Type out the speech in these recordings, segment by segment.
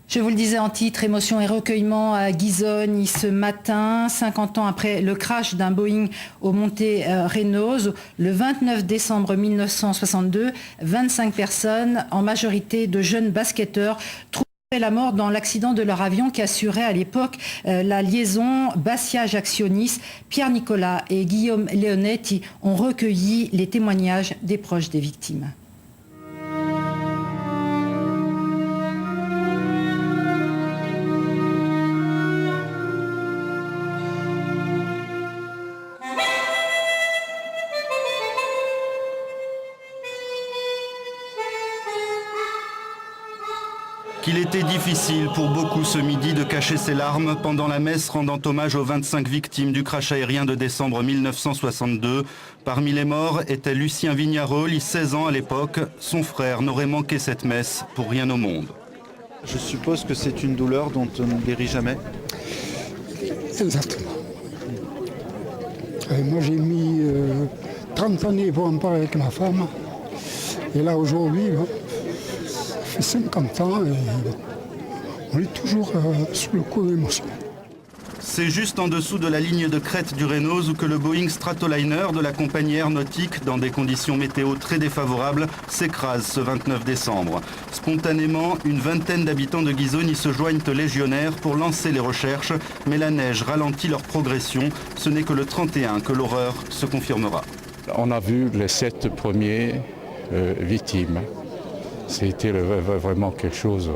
Je vous le disais en titre, émotion et recueillement à Ghisognes ce matin, 50 ans après le crash d'un Boeing au Monte Renoso. Le 29 décembre 1962, 25 personnes, en majorité de jeunes basketteurs, trouvaient la mort dans l'accident de leur avion qui assurait à l'époque la liaison Bastia-Ajaccio-Nice. Pierre Nicolas et Guillaume Leonetti ont recueilli les témoignages des proches des victimes. Qu'il était difficile pour beaucoup ce midi de cacher ses larmes pendant la messe rendant hommage aux 25 victimes du crash aérien de décembre 1962. Parmi les morts était Lucien Vignaroli, 16 ans à l'époque. Son frère n'aurait manqué cette messe pour rien au monde. Je suppose que c'est une douleur dont on ne guérit jamais. Exactement. Moi j'ai mis 30 années pour en parler avec ma femme. Et là aujourd'hui, ça fait 50 ans et on est toujours sous le coup de l'émotion. C'est juste en dessous de la ligne de crête du Renoso que le Boeing Stratoliner de la compagnie aéronautique, dans des conditions météo très défavorables, s'écrase ce 29 décembre. Spontanément, une vingtaine d'habitants de Ghisognes y se joignent aux légionnaires pour lancer les recherches, mais la neige ralentit leur progression. Ce n'est que le 31 que l'horreur se confirmera. On a vu les 7 premiers victimes. C'était vraiment quelque chose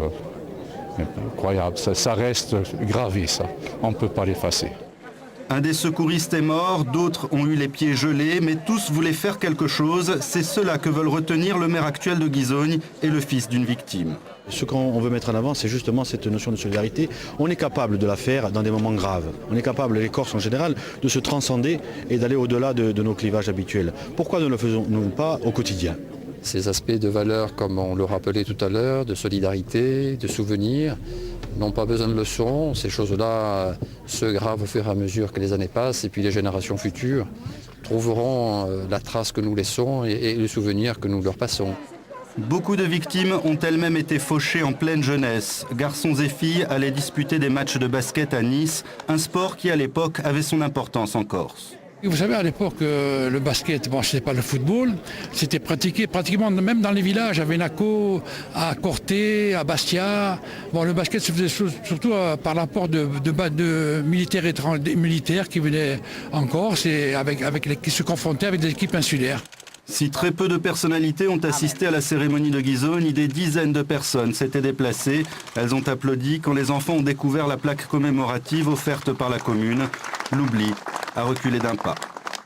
incroyable. Ça reste gravé, ça. On ne peut pas l'effacer. Un des secouristes est mort, d'autres ont eu les pieds gelés, mais tous voulaient faire quelque chose. C'est cela que veulent retenir le maire actuel de Ghisognes et le fils d'une victime. Ce qu'on veut mettre en avant, c'est justement cette notion de solidarité. On est capable de la faire dans des moments graves. On est capable, les Corses en général, de se transcender et d'aller au-delà de nos clivages habituels. Pourquoi ne le faisons-nous pas au quotidien ? Ces aspects de valeur, comme on le rappelait tout à l'heure, de solidarité, de souvenirs, n'ont pas besoin de leçons. Ces choses-là se gravent au fur et à mesure que les années passent et puis les générations futures trouveront la trace que nous laissons et le souvenir que nous leur passons. Beaucoup de victimes ont elles-mêmes été fauchées en pleine jeunesse. Garçons et filles allaient disputer des matchs de basket à Nice, un sport qui à l'époque avait son importance en Corse. Vous savez, à l'époque, le basket, bon, ce n'était pas le football, c'était pratiqué pratiquement même dans les villages, à Venaco, à Corté, à Bastia. Bon, le basket se faisait surtout par l'apport de militaires qui venaient en Corse et qui se confrontaient avec des équipes insulaires. Si très peu de personnalités ont assisté à la cérémonie de Ghisognes, des dizaines de personnes s'étaient déplacées. Elles ont applaudi quand les enfants ont découvert la plaque commémorative offerte par la commune. L'oubli a reculé d'un pas.